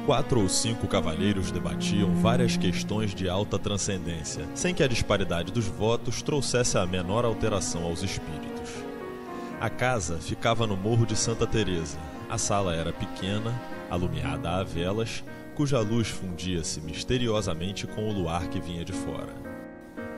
4 ou 5 cavalheiros debatiam várias questões de alta transcendência, sem que a disparidade dos votos trouxesse a menor alteração aos espíritos. A casa ficava no Morro de Santa Teresa. A sala era pequena, alumiada a velas, cuja luz fundia-se misteriosamente com o luar que vinha de fora.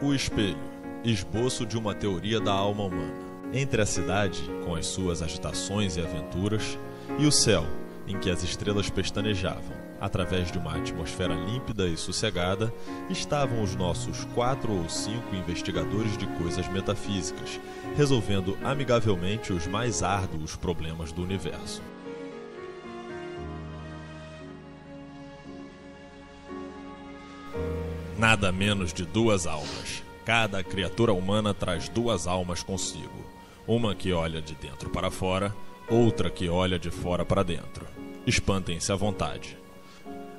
O espelho, esboço de uma teoria da alma humana. Entre a cidade, com as suas agitações e aventuras, e o céu, em que as estrelas pestanejavam, através de uma atmosfera límpida e sossegada, estavam os nossos 4 ou 5 investigadores de coisas metafísicas, resolvendo amigavelmente os mais árduos problemas do universo. Nada menos de 2 almas. Cada criatura humana traz 2 almas consigo. Uma que olha de dentro para fora, outra que olha de fora para dentro. Espantem-se à vontade.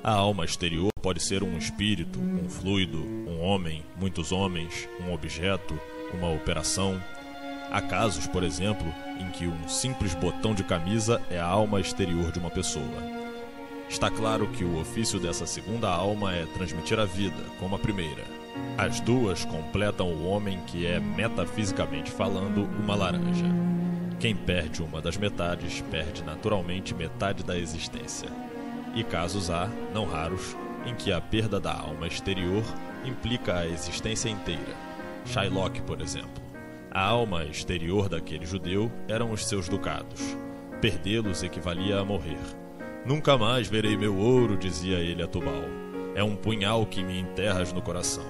A alma exterior pode ser um espírito, um fluido, um homem, muitos homens, um objeto, uma operação. Há casos, por exemplo, em que um simples botão de camisa é a alma exterior de uma pessoa. Está claro que o ofício dessa segunda alma é transmitir a vida, como a primeira. As 2 completam o homem que é, metafisicamente falando, uma laranja. Quem perde uma das metades, perde naturalmente metade da existência. E casos há, não raros, em que a perda da alma exterior implica a existência inteira. Shylock, por exemplo. A alma exterior daquele judeu eram os seus ducados. Perdê-los equivalia a morrer. Nunca mais verei meu ouro, dizia ele a Tubal. É um punhal que me enterras no coração.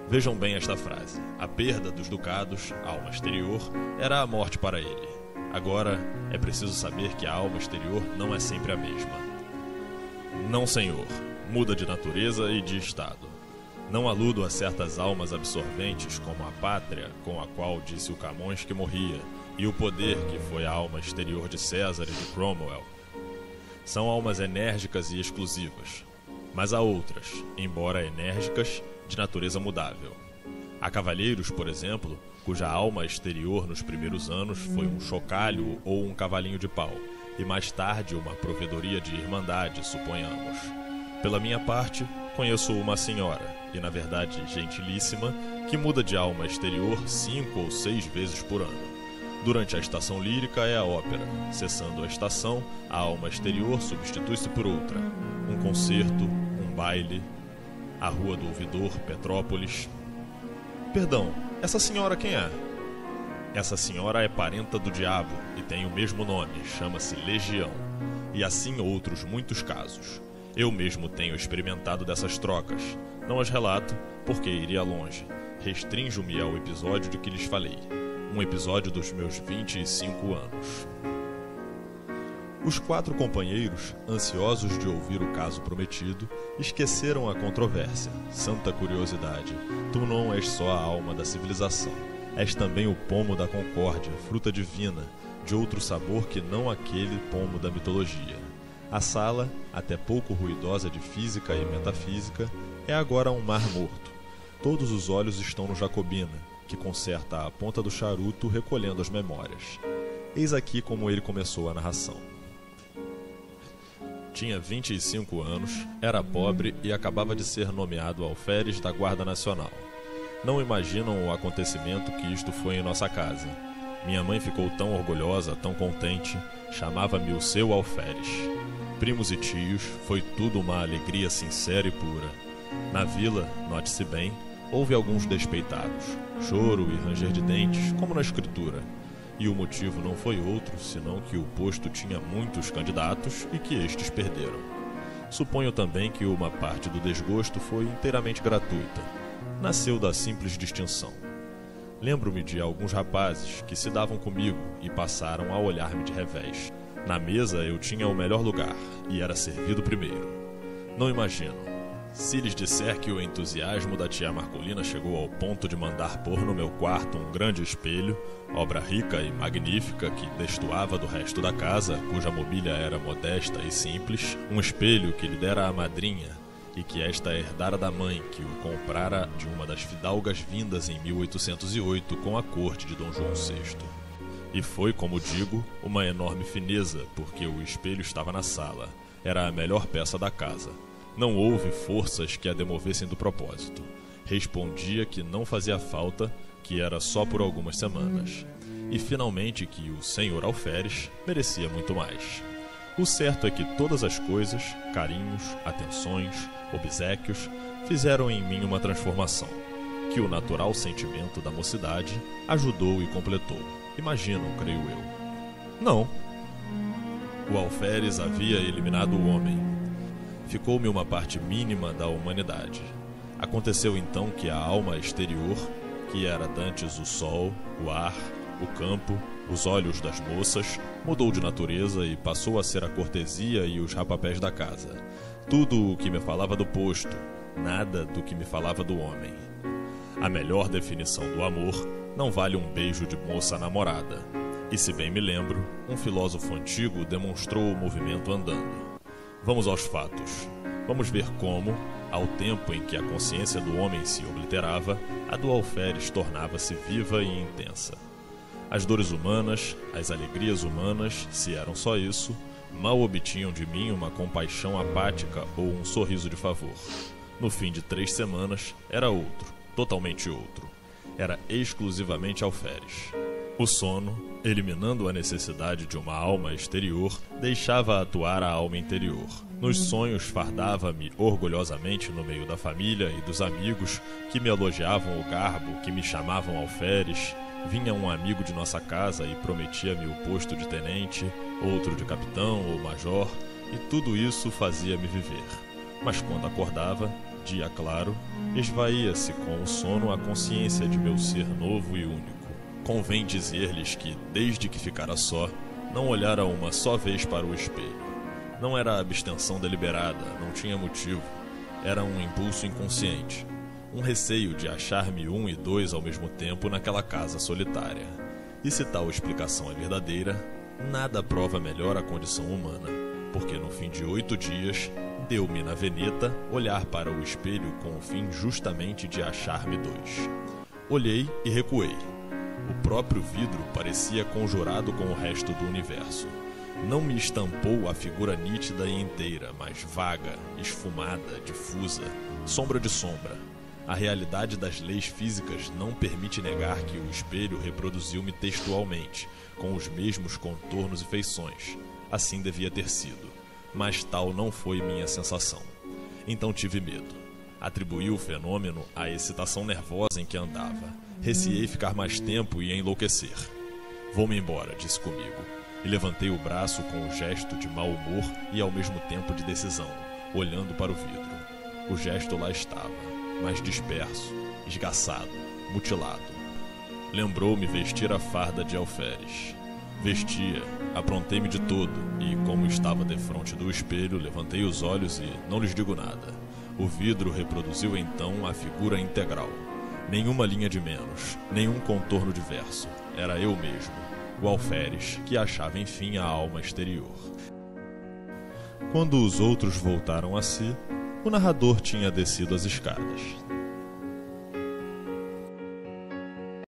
Vejam bem esta frase. A perda dos ducados, a alma exterior, era a morte para ele. Agora, é preciso saber que a alma exterior não é sempre a mesma. Não, senhor. Muda de natureza e de estado. Não aludo a certas almas absorventes, como a pátria, com a qual disse o Camões que morria, e o poder, que foi a alma exterior de César e de Cromwell. São almas enérgicas e exclusivas. Mas há outras, embora enérgicas, de natureza mudável. Há cavalheiros, por exemplo, cuja alma exterior nos primeiros anos foi um chocalho ou um cavalinho de pau, e mais tarde uma provedoria de irmandade, suponhamos. Pela minha parte, conheço uma senhora, e na verdade gentilíssima, que muda de alma exterior 5 ou 6 vezes por ano. Durante a estação lírica é a ópera. Cessando a estação, a alma exterior substitui-se por outra. Um concerto, um baile, a Rua do Ouvidor, Petrópolis. Perdão, essa senhora quem é? Essa senhora é parenta do diabo e tem o mesmo nome, chama-se Legião. E assim outros muitos casos. Eu mesmo tenho experimentado dessas trocas. Não as relato, porque iria longe. Restrinjo-me ao episódio de que lhes falei. Um episódio dos meus 25 anos. Os 4 companheiros, ansiosos de ouvir o caso prometido, esqueceram a controvérsia. Santa curiosidade, tu não és só a alma da civilização, és também o pomo da concórdia, fruta divina, de outro sabor que não aquele pomo da mitologia. A sala, até pouco ruidosa de física e metafísica, é agora um mar morto. Todos os olhos estão no Jacobina, que conserta a ponta do charuto recolhendo as memórias. Eis aqui como ele começou a narração. Tinha 25 anos, era pobre e acabava de ser nomeado alferes da Guarda Nacional. Não imaginam o acontecimento que isto foi em nossa casa. Minha mãe ficou tão orgulhosa, tão contente, chamava-me o seu alferes. Primos e tios, foi tudo uma alegria sincera e pura. Na vila, note-se bem, houve alguns despeitados, choro e ranger de dentes, como na escritura. E o motivo não foi outro, senão que o posto tinha muitos candidatos e que estes perderam. Suponho também que uma parte do desgosto foi inteiramente gratuita. Nasceu da simples distinção. Lembro-me de alguns rapazes que se davam comigo e passaram a olhar-me de revés. Na mesa eu tinha o melhor lugar e era servido primeiro. Não imagino. Se lhes disser que o entusiasmo da tia Marcolina chegou ao ponto de mandar pôr no meu quarto um grande espelho, obra rica e magnífica que destoava do resto da casa, cuja mobília era modesta e simples, um espelho que lhe dera a madrinha e que esta herdara da mãe, que o comprara de uma das fidalgas vindas em 1808 com a corte de Dom João VI. E foi, como digo, uma enorme fineza, porque o espelho estava na sala. Era a melhor peça da casa. Não houve forças que a demovessem do propósito. Respondia que não fazia falta, que era só por algumas semanas. E finalmente que o Sr. Alferes merecia muito mais. O certo é que todas as coisas, carinhos, atenções, obséquios, fizeram em mim uma transformação, que o natural sentimento da mocidade ajudou e completou. Imaginam, creio eu. Não. O Alferes havia eliminado o homem. Ficou-me uma parte mínima da humanidade. Aconteceu então que a alma exterior, que era dantes o sol, o ar, o campo, os olhos das moças, mudou de natureza e passou a ser a cortesia e os rapapés da casa. Tudo o que me falava do posto, nada do que me falava do homem. A melhor definição do amor não vale um beijo de moça namorada. E se bem me lembro, um filósofo antigo demonstrou o movimento andando. Vamos aos fatos. Vamos ver como, ao tempo em que a consciência do homem se obliterava, a do Alferes tornava-se viva e intensa. As dores humanas, as alegrias humanas, se eram só isso, mal obtinham de mim uma compaixão apática ou um sorriso de favor. No fim de 3 semanas, era outro, totalmente outro. Era exclusivamente Alferes. O sono, eliminando a necessidade de uma alma exterior, deixava atuar a alma interior. Nos sonhos fardava-me orgulhosamente no meio da família e dos amigos que me elogiavam o garbo, que me chamavam Alferes. Vinha um amigo de nossa casa e prometia-me o posto de tenente, outro de capitão ou major, e tudo isso fazia-me viver. Mas quando acordava, dia claro, esvaía-se com o sono a consciência de meu ser novo e único. Convém dizer-lhes que, desde que ficara só, não olhara uma só vez para o espelho. Não era abstenção deliberada, não tinha motivo. Era um impulso inconsciente. Um receio de achar-me 1 e 2 ao mesmo tempo naquela casa solitária. E se tal explicação é verdadeira, nada prova melhor a condição humana, porque no fim de 8 dias, deu-me na veneta olhar para o espelho com o fim justamente de achar-me 2. Olhei e recuei. O próprio vidro parecia conjurado com o resto do universo. Não me estampou a figura nítida e inteira, mas vaga, esfumada, difusa, sombra de sombra. A realidade das leis físicas não permite negar que o espelho reproduziu-me textualmente, com os mesmos contornos e feições. Assim devia ter sido. Mas tal não foi minha sensação. Então tive medo. Atribuí o fenômeno à excitação nervosa em que andava. Receei ficar mais tempo e enlouquecer. Vou-me embora, disse comigo. E levantei o braço com um gesto de mau humor e ao mesmo tempo de decisão, olhando para o vidro. O gesto lá estava, mas disperso, esgaçado, mutilado. Lembrou-me vestir a farda de Alferes. Vestia, aprontei-me de todo e, como estava defronte do espelho, levantei os olhos e não lhes digo nada. O vidro reproduziu então a figura integral. Nenhuma linha de menos, nenhum contorno diverso. Era eu mesmo, o Alferes, que achava enfim a alma exterior. Quando os outros voltaram a si, o narrador tinha descido as escadas.